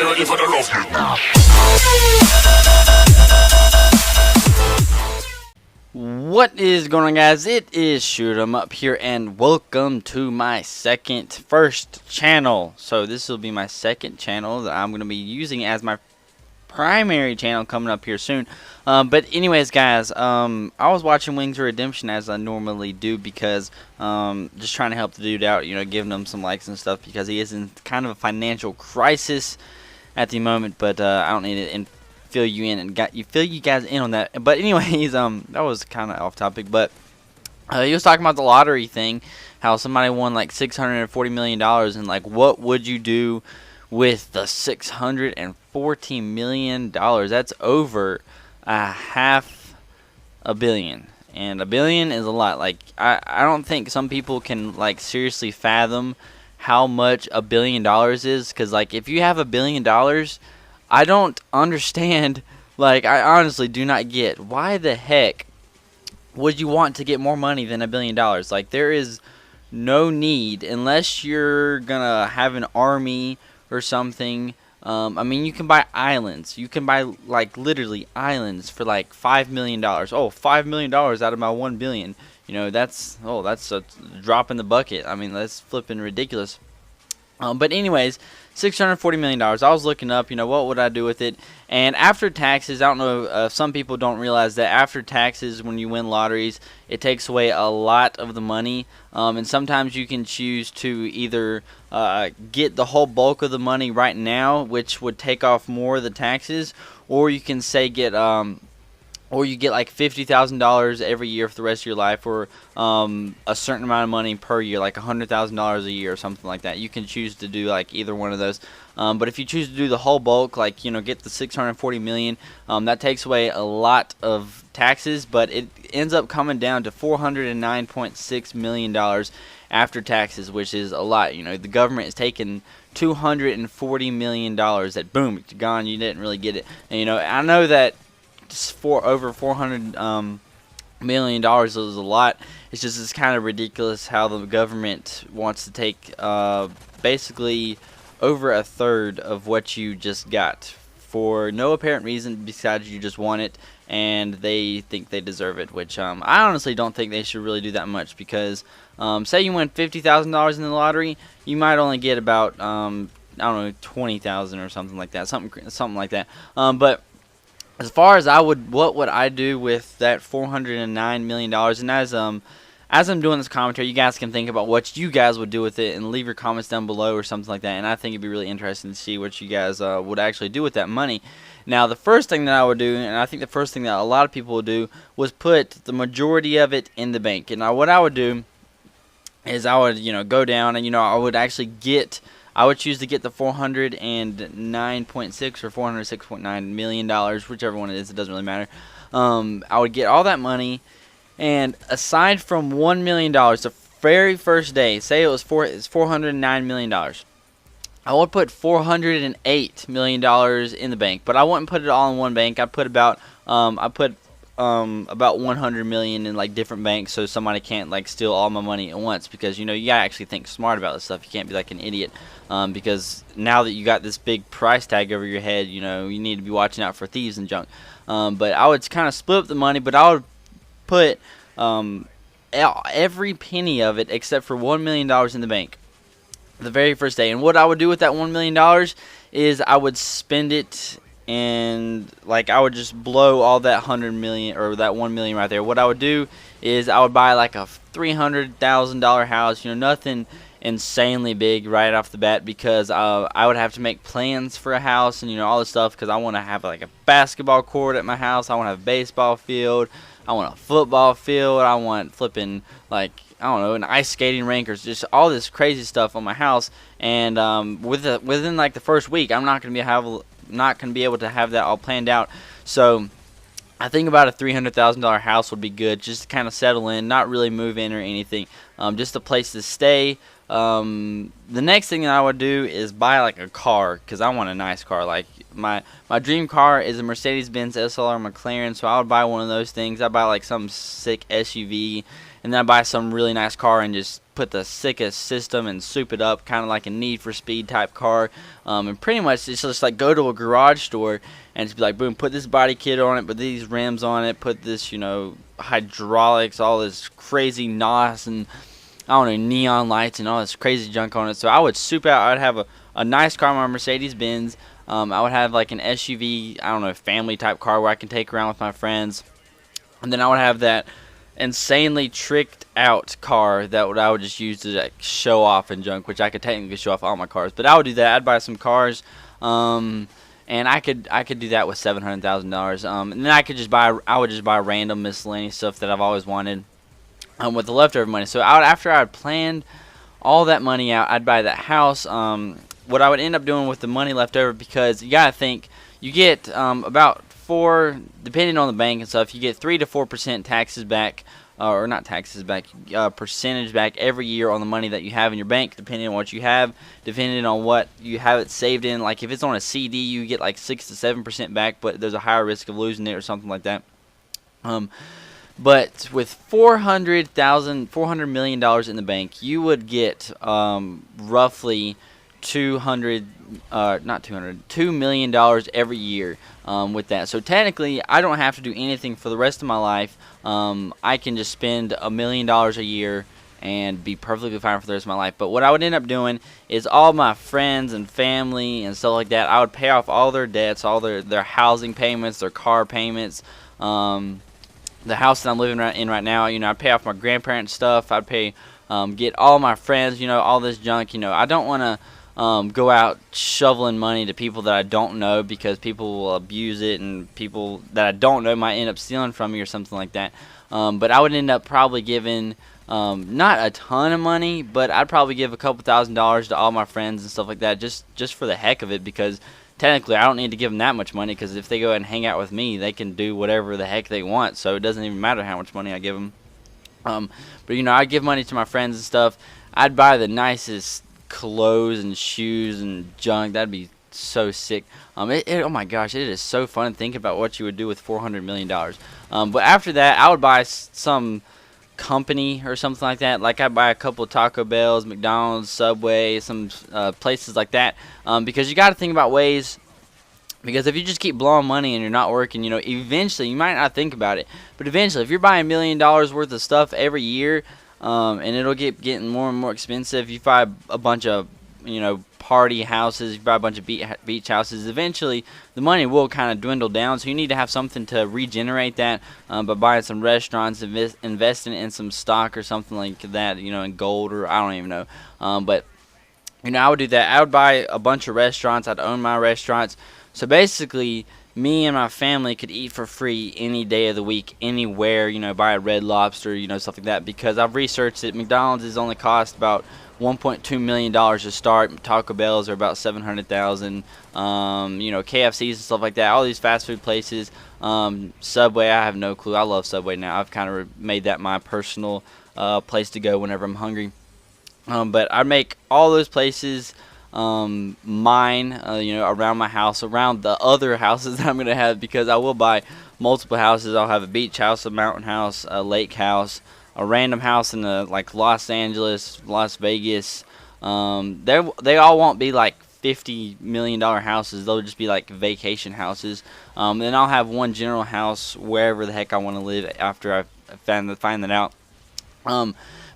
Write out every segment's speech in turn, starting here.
ready for the rough. What is going on, guys? It is Shoot 'em Up here, and welcome to my first channel. So this will be my second channel that I'm going to be using as my primary channel coming up here soon. But anyways, guys, I was watching Wings of Redemption as I normally do because just trying to help the dude out, you know, giving him some likes and stuff because he is in kind of a financial crisis at the moment. But I don't need it. Fill you in and fill you guys in on that. But anyways, that was kind of off topic, but he was talking about the lottery thing, how somebody won like $640 million, and like, what would you do with the $640 million? That's over $500 million, and $1 billion is a lot. Like, I don't think some people can like seriously fathom how much $1 billion is, because like if you have $1 billion, I don't understand, like, I honestly do not get why the heck would you want to get more money than $1 billion? Like, there is no need unless you're gonna have an army or something. I mean, you can buy islands. You can buy, like, literally islands for like $5 million. Oh, $5 million out of my $1 billion. You know, that's a drop in the bucket. I mean, that's flipping ridiculous. But anyways, $640 million. I was looking up, you know, what would I do with it? And after taxes, I don't know, some people don't realize that after taxes, when you win lotteries, it takes away a lot of the money. And sometimes you can choose to either get the whole bulk of the money right now, which would take off more of the taxes, or you can say or you get like $50,000 every year for the rest of your life, or a certain amount of money per year, like $100,000 a year or something like that. You can choose to do like either one of those. But if you choose to do the whole bulk, like, you know, get the $640 million, that takes away a lot of taxes, but it ends up coming down to $409.6 million after taxes, which is a lot. You know, the government is taking $240 million that, boom, it's gone. You didn't really get it. And, you know, I know that for over $400 million is a lot. It's just, it's kind of ridiculous how the government wants to take basically over a third of what you just got for no apparent reason besides you just want it, and they think they deserve it, which I honestly don't think they should really do that much, because say you win $50,000 in the lottery, you might only get about I don't know, 20,000 or something like that, something like that. But as far as what would I do with that $409 million? And as I'm doing this commentary, you guys can think about what you guys would do with it and leave your comments down below or something like that. And I think it'd be really interesting to see what you guys would actually do with that money. Now, the first thing that I would do, and I think the first thing that a lot of people would do, was put the majority of it in the bank. And now what I would do is I would, you know, go down and, you know, I would choose to get the $409.6 or $406.9 million, whichever one it is. It doesn't really matter. I would get all that money, and aside from $1 million, the very first day, say it's $409 million, I would put $408 million in the bank. But I wouldn't put it all in one bank. I'd put about $100 million in like different banks, so somebody can't like steal all my money at once, because, you know, you gotta actually think smart about this stuff. You can't be like an idiot, because now that you got this big price tag over your head, you know, you need to be watching out for thieves and junk. But I would kind of split up the money, but I would put every penny of it except for $1 million in the bank the very first day. And what I would do with that $1 million is I would spend it, and like I would just blow all that $100 million or that $1 million right there. What I would do is I would buy like a $300,000 house, you know, nothing insanely big right off the bat, because I would have to make plans for a house and, you know, all this stuff, because I want to have like a basketball court at my house, I want to have a baseball field, I want a football field, I want flipping, like, I don't know, an ice skating rink, or just all this crazy stuff on my house. And within like the first week, I'm not gonna be able to have that all planned out. So I think about a $300,000 house would be good, just to kind of settle in, not really move in or anything, just a place to stay. The next thing that I would do is buy like a car, because I want a nice car. Like my dream car is a Mercedes-Benz SLR McLaren, so I would buy one of those things. I'd buy like some sick SUV, and then I'd buy some really nice car and just put the sickest system and soup it up, kind of like a Need for Speed type car. And pretty much it's just like go to a garage store and just be like, boom, put this body kit on it, put these rims on it, put this, hydraulics, all this crazy NOS and I don't know, neon lights and all this crazy junk on it. So I would soup out. I'd have a nice car, my Mercedes Benz. I would have like an SUV, I don't know, family type car where I can take around with my friends. And then I would have that insanely tricked out car that I would just use to like show off and junk, which I could technically show off all my cars. But I would do that. I'd buy some cars, and I could do that with $700,000. And then I would just buy random miscellaneous stuff that I've always wanted, with the leftover money. So after I had planned all that money out, I'd buy that house. What I would end up doing with the money left over, because you gotta think, you get about depending on the bank and stuff, you get 3 to 4% taxes back, or not taxes back, percentage back every year on the money that you have in your bank, depending on what you have, depending on what you have it saved in. Like if it's on a CD, you get like 6 to 7% back, but there's a higher risk of losing it or something like that. But with $400 million in the bank, you would get roughly $2 million every year with that. So technically, I don't have to do anything for the rest of my life. I can just spend $1 million a year and be perfectly fine for the rest of my life. But what I would end up doing is all my friends and family and stuff like that, I would pay off all their debts, all their housing payments, their car payments. The house that I'm living in right now, I'd pay off my grandparents' stuff. I'd pay, get all my friends, all this junk. I don't want to go out shoveling money to people that I don't know, because people will abuse it, and people that I don't know might end up stealing from me or something like that. But I would end up probably giving not a ton of money, but I'd probably give a couple $1,000s to all my friends and stuff like that, just for the heck of it, because technically I don't need to give them that much money, because if they go ahead and hang out with me, they can do whatever the heck they want, so it doesn't even matter how much money I give them. But I'd give money to my friends and stuff. I'd buy the nicest clothes and shoes and junk. That'd be so sick. Oh my gosh, it is so fun thinking about what you would do with $400 million. But after that, I would buy some company or something like that. Like I'd buy a couple of Taco Bells, McDonald's, Subway, some places like that. Because you got to think about ways. Because if you just keep blowing money and you're not working, eventually, you might not think about it, but eventually, if you're buying $1 million worth of stuff every year, and it'll getting more and more expensive. You buy a bunch of, party houses, you buy a bunch of beach houses. Eventually, the money will kind of dwindle down. So you need to have something to regenerate that by buying some restaurants, investing in some stock or something like that. In gold, or I don't even know. But I would do that. I would buy a bunch of restaurants. I'd own my restaurants. So basically, me and my family could eat for free any day of the week, anywhere, buy a Red Lobster, stuff like that, because I've researched it. McDonald's is only cost about $1.2 million to start. Taco Bells are about $700,000. KFCs and stuff like that, all these fast food places. Subway, I have no clue. I love Subway now. I've kind of made that my personal place to go whenever I'm hungry. But I make all those places mine, around my house, around the other houses that I'm going to have, because I will buy multiple houses. I'll have a beach house, a mountain house, a lake house, a random house in like Los Angeles, Las Vegas. They all won't be like $50 million houses. They'll just be like vacation houses. Then I'll have one general house wherever the heck I want to live after I find that out.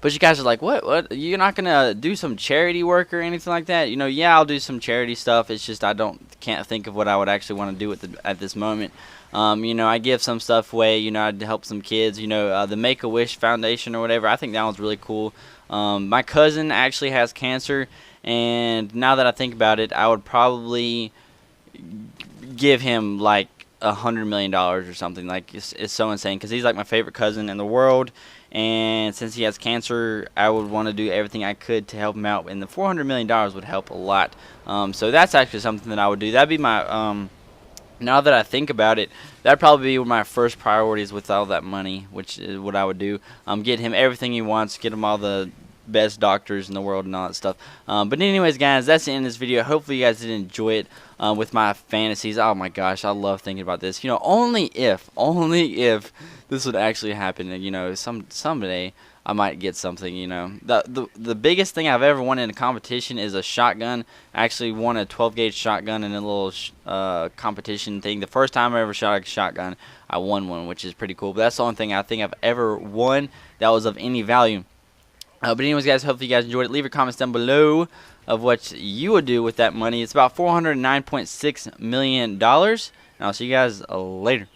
But you guys are like, what? You're not going to do some charity work or anything like that? Yeah, I'll do some charity stuff. It's just can't think of what I would actually want to do at this moment. I give some stuff away. I'd help some kids. The Make-A-Wish Foundation or whatever. I think that one's really cool. My cousin actually has cancer, and now that I think about it, I would probably give him like $100 million or something. Like it's so insane, because he's like my favorite cousin in the world. And since he has cancer, I would want to do everything I could to help him out. And the $400 million would help a lot. So that's actually something that I would do. That'd be my, now that I think about it, that'd probably be my first priorities with all that money, which is what I would do. Get him everything he wants, get him all the best doctors in the world and all that stuff. But anyways, guys, that's the end of this video. Hopefully you guys did enjoy it with my fantasies. Oh my gosh, I love thinking about this. Only if this would actually happen, someday I might get something, you know. The biggest thing I've ever won in a competition is a shotgun. I actually won a 12 gauge shotgun in a little competition thing. The first time I ever shot a shotgun, I won one, which is pretty cool. But that's the only thing I think I've ever won that was of any value. But anyways, guys, hopefully you guys enjoyed it. Leave your comments down below of what you would do with that money. It's about $409.6 million. And I'll see you guys later.